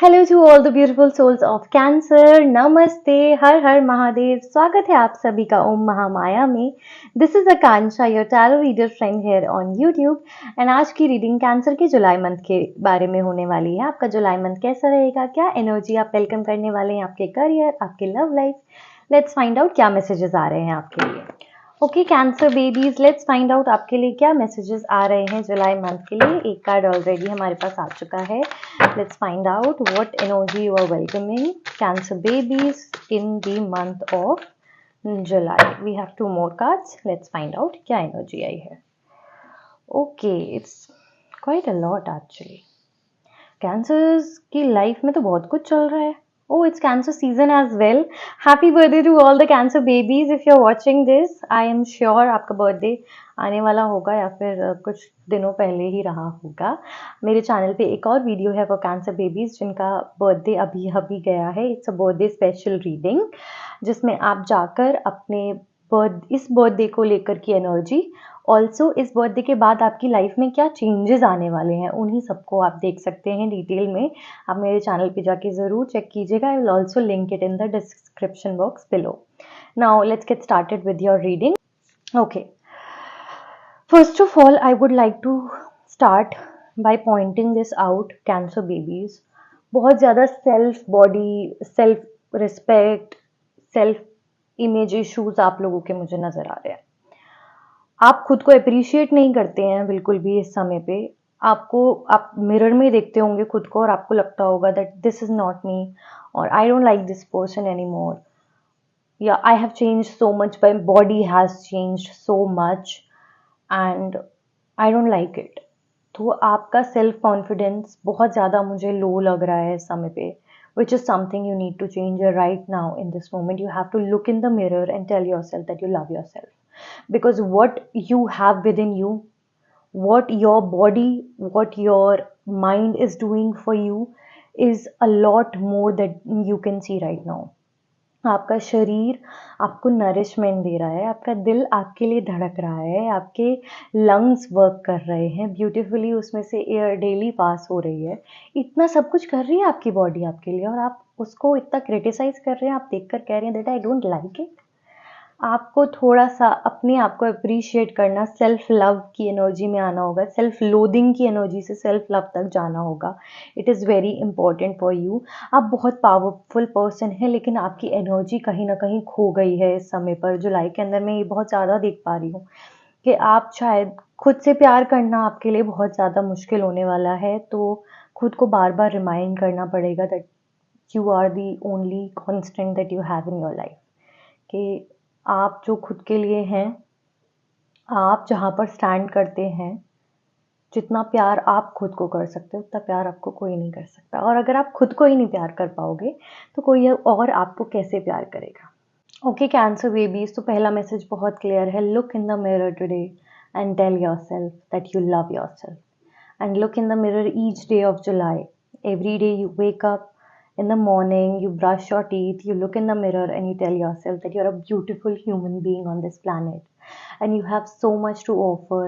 Hello to all the beautiful souls of Cancer. नमस्ते, हर हर महादेव। स्वागत है आप सभी का ओम महामाया में। This is Akanksha, your tarot reader friend here on YouTube. And आज की रीडिंग कैंसर के जुलाई मंथ के बारे में होने वाली है। आपका जुलाई मंथ कैसा रहेगा, क्या एनर्जी आप वेलकम करने वाले हैं आपके करियर, आपके love life. Let's find out क्या मैसेजेस आ रहे हैं आपके लिए। Okay Cancer babies, let's find out आपके लिए क्या मैसेजेस आ रहे हैं जुलाई मंथ के लिए। एक कार्ड ऑलरेडी हमारे पास आ चुका है। Let's find out what energy you are welcoming Cancer babies in the month of July. We have two more cards. Let's find out क्या एनर्जी आई है। Okay, it's quite a lot actually. Cancers की life में तो बहुत कुछ चल रहा है। Oh, it's cancer season as well. Happy birthday to all the cancer babies. If you're watching this, I am sure आपका बर्थडे आने वाला होगा या फिर कुछ दिनों पहले ही रहा होगा। मेरे चैनल पे एक और वीडियो है फॉर कैंसर बेबीज जिनका बर्थडे अभी अभी गया है। It's a birthday special reading जिसमें आप जाकर अपने इस बर्थडे को लेकर की एनर्जी, ऑल्सो इस बर्थडे के बाद आपकी लाइफ में क्या चेंजेस आने वाले हैं, उन्हीं सबको आप देख सकते हैं डिटेल में। आप मेरे चैनल पे जाके ज़रूर चेक कीजिएगा। I will also link it in the description box below. Now let's get started with your reading. Okay, first of all I would like to start by pointing this out Cancer babies. बहुत ज़्यादा self body, self respect, self image issues आप लोगों के मुझे नज़र आ रहे हैं। आप खुद को अप्रिशिएट नहीं करते हैं बिल्कुल भी इस समय पे। आप मिरर में देखते होंगे खुद को और आपको लगता होगा that this is not me, और I don't like this person any more, या I have change so much, my body has change so much and I don't like it. तो आपका सेल्फ कॉन्फिडेंस बहुत ज़्यादा मुझे लो लग रहा है इस समय पे, which is something you need to change right now in this moment. You have to look in the mirror and tell yourself that you love yourself. Because what you have within you, what your body, what your mind is doing for you is a lot more that you can see right now. आपका शरीर आपको nourishment दे रहा है, आपका दिल आपके लिए धड़क रहा है, आपके लंग्स वर्क कर रहे हैं ब्यूटीफुली, उसमें से एयर डेली पास हो रही है। इतना सब कुछ कर रही है आपकी बॉडी आपके लिए, और आप उसको इतना क्रिटिसाइज कर रहे हैं। आप देखकर कह रहे हैं that I don't like it. आपको थोड़ा सा अपने आप को अप्रिशिएट करना, सेल्फ लव की एनर्जी में आना होगा, सेल्फ लोदिंग की एनर्जी से सेल्फ लव तक जाना होगा। It is very important for you. आप बहुत पावरफुल पर्सन हैं, लेकिन आपकी एनर्जी कहीं ना कहीं खो गई है इस समय पर। जुलाई के अंदर मैं ये बहुत ज़्यादा देख पा रही हूँ कि आप शायद खुद से प्यार करना आपके लिए बहुत ज़्यादा मुश्किल होने वाला है। तो खुद को बार बार रिमाइंड करना पड़ेगा that you are the only constant that you have in your life. कि आप जो खुद के लिए हैं, आप जहाँ पर स्टैंड करते हैं, जितना प्यार आप खुद को कर सकते हो उतना प्यार आपको कोई नहीं कर सकता। और अगर आप खुद को ही नहीं प्यार कर पाओगे तो कोई और आपको कैसे प्यार करेगा। ओके कैंसर बेबीज, तो पहला मैसेज बहुत क्लियर है। Look in the mirror today and tell yourself that you love yourself and look in the mirror each day of July. Every day you wake up in the morning, you brush your teeth, you look in the mirror and you tell yourself that you're a beautiful human being on this planet and you have so much to offer.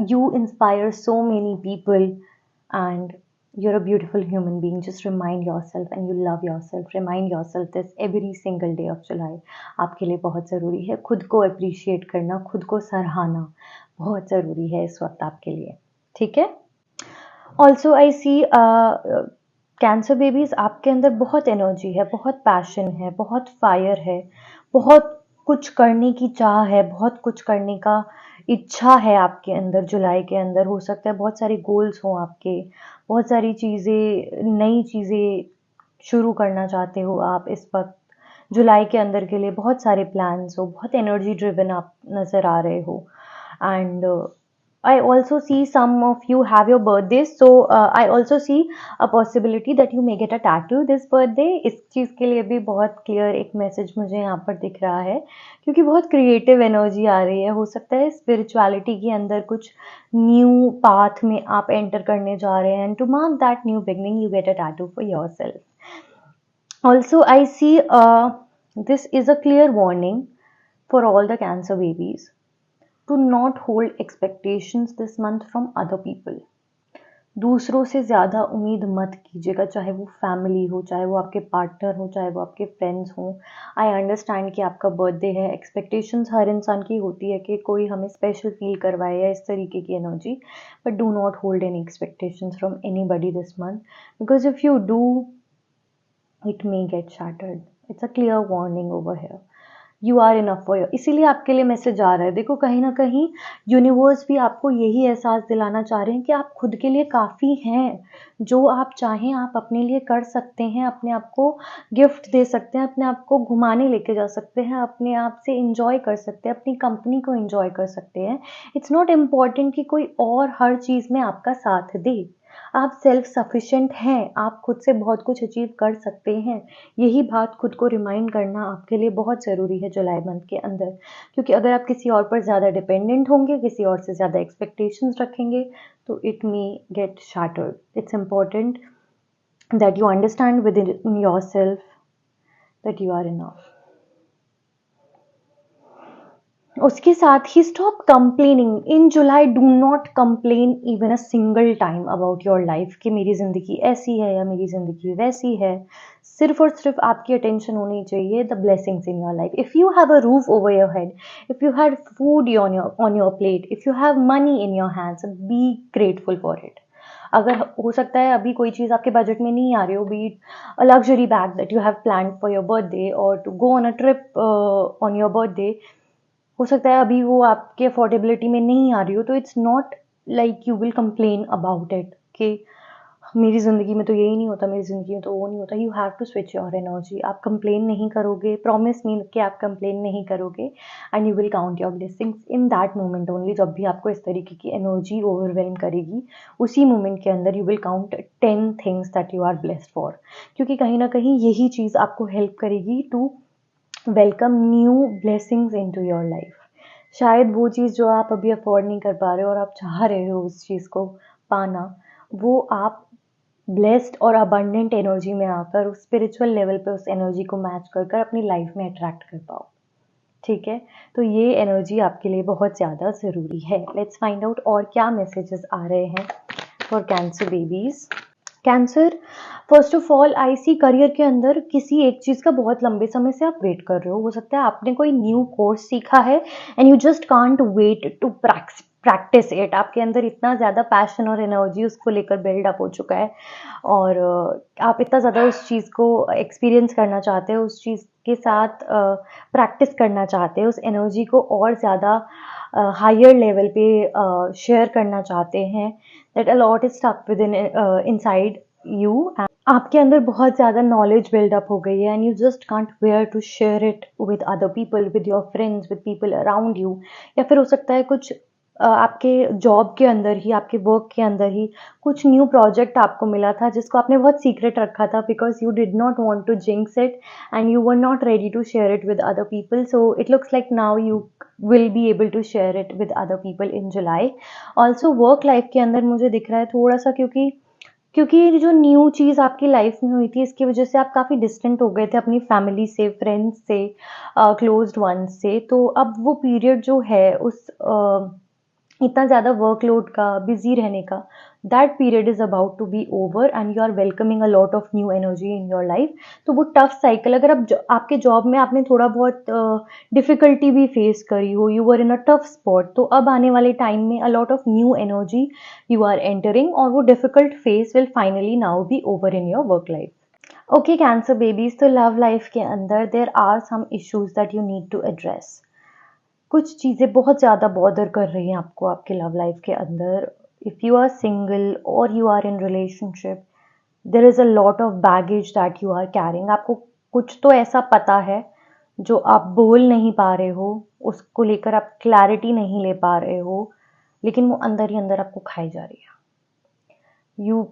You inspire so many people and you're a beautiful human being. Just remind yourself and you love yourself. Remind yourself this every single day of July. आपके लिए बहुत ज़रूरी है खुद को appreciate करना, खुद को सराहना बहुत ज़रूरी है इस वक्त आपके लिए। ठीक है। Also I see Cancer babies, आपके अंदर बहुत एनर्जी है, बहुत पैशन है, बहुत फायर है, बहुत कुछ करने की चाह है, बहुत कुछ करने का इच्छा है आपके अंदर। जुलाई के अंदर हो सकता है बहुत सारे गोल्स हों आपके, बहुत सारी चीज़ें, नई चीज़ें शुरू करना चाहते हो आप इस वक्त। जुलाई के अंदर के लिए बहुत सारे प्लान्स हो, बहुत एनर्जी ड्रिवन आप नज़र आ रहे हो। And I also see some of you have your birthdays, so I also see a possibility that you may get a tattoo this birthday. इस चीज़ के लिए भी बहुत क्लियर एक मैसेज मुझे यहाँ पर दिख रहा है, क्योंकि बहुत क्रिएटिव एनर्जी आ रही है। हो सकता है स्पिरिचुअलिटी के अंदर कुछ न्यू पाथ में आप एंटर करने जा रहे हैं, and to mark that new beginning you get a tattoo for your self. Also I see this is a clear warning for all the cancer babies to not hold expectations this month from other people. दूसरों से ज़्यादा उम्मीद मत कीजिएगा, चाहे वो family हो, चाहे वो आपके पार्टनर हो, चाहे वो आपके फ्रेंड्स हों। आई अंडरस्टैंड कि आपका बर्थडे है, एक्सपेक्टेशंस हर इंसान की होती है कि कोई हमें स्पेशल फील करवाए या इस तरीके की energy, but do not hold any expectations from anybody this month, because if you do, it may get shattered. It's a clear warning over here. You are enough for your, इसीलिए आपके लिए message आ रहा है। देखो, कहीं ना कहीं universe भी आपको यही एहसास दिलाना चाह रहे हैं कि आप खुद के लिए काफ़ी हैं। जो आप चाहें आप अपने लिए कर सकते हैं, अपने आप को गिफ्ट दे सकते हैं, अपने आप को घुमाने लेके जा सकते हैं, अपने आप से इंजॉय कर सकते हैं, अपनी कंपनी को इंजॉय कर सकते हैं। इट्स नॉट इम्पॉर्टेंट कि कोई और हर चीज़ में आपका साथ दे। आप सेल्फ सफिशिएंट हैं, आप खुद से बहुत कुछ अचीव कर सकते हैं। यही बात खुद को रिमाइंड करना आपके लिए बहुत ज़रूरी है जुलाई मंथ के अंदर, क्योंकि अगर आप किसी और पर ज़्यादा डिपेंडेंट होंगे, किसी और से ज़्यादा एक्सपेक्टेशंस रखेंगे, तो it may get shattered. It's important that you understand within yourself that you are enough. उसके साथ ही stop complaining in July. Do not complain even a single time about your life कि मेरी ज़िंदगी ऐसी है या मेरी ज़िंदगी वैसी है। सिर्फ और सिर्फ आपकी अटेंशन होनी चाहिए the blessings in your life. If you have a roof over your head, if you had food on your plate, if you have money in your hands, be grateful for it. अगर हो सकता है अभी कोई चीज़ आपके budget में नहीं आ रही हो, be it a luxury bag that you have plan for your birthday और to go on a trip on your birthday, हो सकता है अभी वो आपके अफोर्डेबिलिटी में नहीं आ रही हो, तो it's not like you will complain about it कि मेरी ज़िंदगी में तो यही नहीं होता, मेरी ज़िंदगी में तो वो नहीं होता। You have to switch your energy. आप कंप्लेन नहीं करोगे, प्रॉमिस मी कि आप कंप्लेन नहीं करोगे, and you will count your blessings in that moment only. जब भी आपको इस तरीके की एनर्जी ओवरवेलम करेगी, उसी मोमेंट के अंदर you will count 10 things that you are blessed for, क्योंकि कहीं ना कहीं यही चीज़ आपको हेल्प करेगी to welcome new blessings into your life. शायद वो चीज़ जो आप अभी अफोर्ड नहीं कर पा रहे हो और आप चाह रहे हो उस चीज़ को पाना, वो आप ब्लेस्ड और अबंडेंट एनर्जी में आकर उस स्पिरिचुअल लेवल पे उस एनर्जी को मैच कर कर अपनी लाइफ में अट्रैक्ट कर पाओ। ठीक है, तो ये एनर्जी आपके लिए बहुत ज़्यादा ज़रूरी है। लेट्स फाइंड आउट और क्या मैसेजेस आ रहे हैं for Cancer babies. Cancer, first of all I see career के अंदर किसी एक चीज़ का बहुत लंबे समय से आप वेट कर रहे हो सकता है आपने कोई न्यू कोर्स सीखा है and you just can't wait to practise it. आपके अंदर इतना ज़्यादा पैशन और एनर्जी उसको लेकर बिल्डअप हो चुका है, और आप इतना ज़्यादा उस चीज़ को एक्सपीरियंस करना चाहते हो, उस चीज़ के साथ प्रैक्टिस करना चाहते हो, उस एनर्जी को और ज़्यादा हायर लेवल पे शेयर करना चाहते हैं, that a lot is stuck with in inside you. आपके अंदर बहुत ज़्यादा नॉलेज बिल्डअप हो गई है and you just can't wait to share it with other people, with your friends, with people around you. या फिर हो सकता है कुछ आपके जॉब के अंदर ही, आपके वर्क के अंदर ही कुछ न्यू प्रोजेक्ट आपको मिला था जिसको आपने बहुत सीक्रेट रखा था because you did not want to jinx it and you were not ready to share it with other people. So it looks like now you will be able to share it with other people in July. Also work life के अंदर मुझे दिख रहा है थोड़ा सा, क्योंकि ये जो न्यू चीज़ आपकी लाइफ में हुई थी इसकी वजह से आप काफ़ी डिस्टेंट हो गए थे अपनी फैमिली से, फ्रेंड्स से, क्लोज्ड वंस से। तो अब वो पीरियड जो है उस इतना ज़्यादा वर्कलोड का, बिजी रहने का, that period is about to be over and you are welcoming a lot of new energy in your life. तो वो टफ साइकिल, अगर आप आपके जॉब में आपने थोड़ा बहुत डिफ़िकल्टी भी फेस करी हो, you were in a tough spot, तो अब आने वाले टाइम में a lot of new energy you are entering और वो difficult phase will finally now be over in your work life. Okay Cancer babies, तो लव लाइफ के अंदर there are some issues that you need to address. कुछ चीज़ें बहुत ज़्यादा bother कर रही हैं आपको आपके लव लाइफ के अंदर। इफ़ यू आर सिंगल और you are in relationship, there is a lot of baggage that you are carrying. आपको कुछ तो ऐसा पता है जो आप बोल नहीं पा रहे हो, उसको लेकर आप क्लैरिटी नहीं ले पा रहे हो, लेकिन वो अंदर ही अंदर आपको खाई जा रही है। You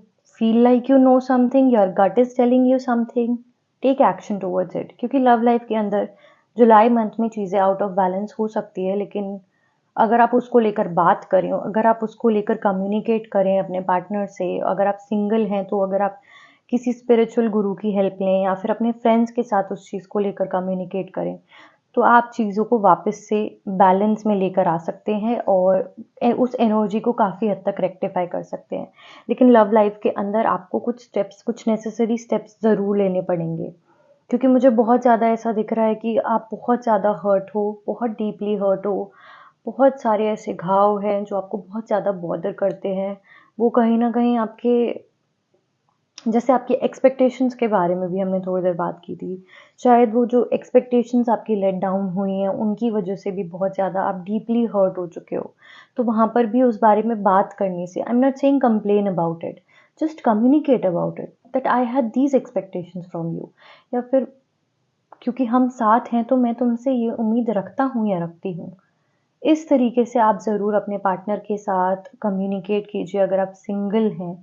feel like you know something, your gut is telling you something, take action towards it. क्योंकि लव लाइफ के अंदर जुलाई मंथ में चीज़ें आउट ऑफ बैलेंस हो सकती है, लेकिन अगर आप उसको लेकर बात करें, अगर आप उसको लेकर कम्युनिकेट करें अपने पार्टनर से, अगर आप सिंगल हैं तो अगर आप किसी स्पिरिचुअल गुरु की हेल्प लें या फिर अपने फ्रेंड्स के साथ उस चीज़ को लेकर कम्युनिकेट करें, तो आप चीज़ों को वापस से बैलेंस में लेकर आ सकते हैं और उस एनर्जी को काफ़ी हद तक रेक्टिफाई कर सकते हैं। लेकिन लव लाइफ के अंदर आपको कुछ नेसेसरी स्टेप्स ज़रूर लेने पड़ेंगे, क्योंकि मुझे बहुत ज़्यादा ऐसा दिख रहा है कि आप बहुत ज़्यादा हर्ट हो, बहुत डीपली हर्ट हो, बहुत सारे ऐसे घाव हैं जो आपको बहुत ज़्यादा बॉदर करते हैं। वो कहीं न कहीं आपके, जैसे आपकी एक्सपेक्टेशंस के बारे में भी हमने थोड़ी देर बात की थी। शायद वो जो एक्सपेक्टेशंस आपकी लेट डाउन हुई हैं, उनकी वजह से भी बहुत ज़्यादा आप डीपली हर्ट हो चुके हो। तो वहाँ पर भी उस बारे में बात करने से, I am not saying complain about it, just communicate about it that I had these expectations from you, या फिर क्योंकि हम साथ हैं तो मैं तुमसे ये उम्मीद रखता हूँ या रखती हूँ। इस तरीके से आप ज़रूर अपने पार्टनर के साथ कम्युनिकेट कीजिए अगर आप सिंगल हैं।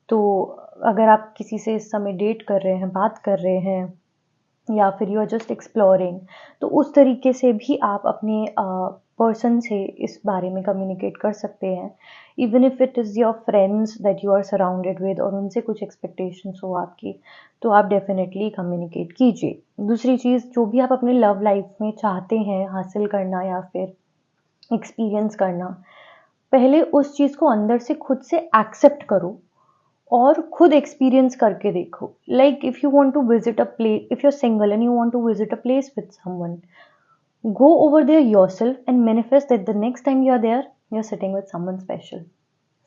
तो अगर आप किसी से इस समय डेट कर रहे हैं, बात कर रहे हैं, या फिर यू आर जस्ट एक्सप्लोरिंग, तो उस तरीके से भी आप अपने पर्सन से इस बारे में कम्युनिकेट कर सकते हैं। Even if it is your friends that you are surrounded with और उनसे कुछ एक्सपेक्टेशंस हो आपकी, तो आप डेफिनेटली कम्युनिकेट कीजिए। दूसरी चीज़, जो भी आप अपने लव लाइफ में चाहते हैं हासिल करना या फिर एक्सपीरियंस करना, पहले उस चीज़ को अंदर से खुद से एक्सेप्ट करो और खुद एक्सपीरियंस करके देखो। Like if you want to visit a place, if you are single and you want to visit a place with someone, go over there yourself and manifest that the next time you are there, you're sitting with someone special,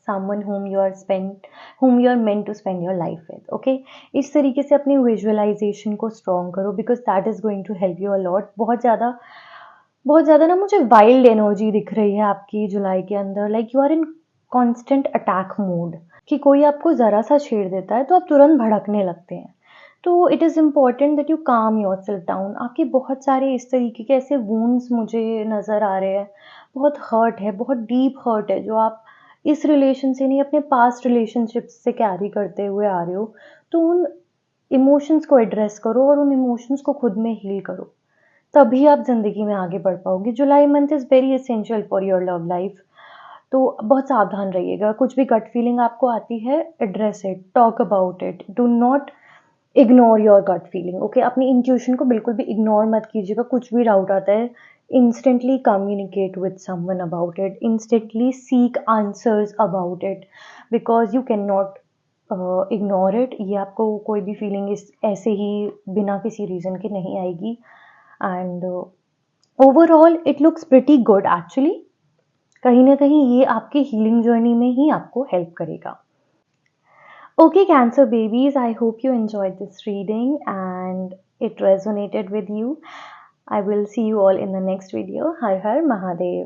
someone whom you are meant to spend your life with. Okay, इस तरीके से अपनी visualisation को strong करो, because that is going to help you a lot. बहुत ज़्यादा ना मुझे वाइल्ड एनर्जी दिख रही है आपकी जुलाई के अंदर। Like you are in constant attack mode, कि कोई आपको ज़रा सा छेड़ देता है तो आप तुरंत भड़कने लगते हैं। तो it is important that you काम योर सेल्फ डाउन। आपके बहुत सारे इस तरीके के ऐसे वूंड्स मुझे नज़र आ रहे हैं, बहुत हर्ट है, बहुत डीप हर्ट है, जो आप इस रिलेशन से नहीं अपने पास्ट रिलेशनशिप्स से कैरी करते हुए आ रहे हो। तो उन इमोशंस को एड्रेस करो और उन इमोशंस को खुद में हील करो, तभी आप ज़िंदगी में आगे बढ़ पाओगे। July month is very essential for your love life. तो बहुत सावधान रहिएगा। कुछ भी गट फीलिंग आपको आती है, address it, talk about it, do not ignore your gut feeling. Okay, अपनी इंट्यूशन को बिल्कुल भी इग्नोर मत कीजिएगा। कुछ भी डाउट आता है, instantly communicate with someone about it, instantly seek answers about it, because you can not ignore it. ये आपको कोई भी फीलिंग इस ऐसे ही बिना किसी रीज़न के नहीं आएगी। And overall it looks pretty good actually. कहीं ना कहीं ये आपके हीलिंग जर्नी में ही आपको हेल्प करेगा। Okay, Cancer babies, I hope you enjoyed this reading and it resonated with you. I will see you all in the next video. Har Har Mahadev.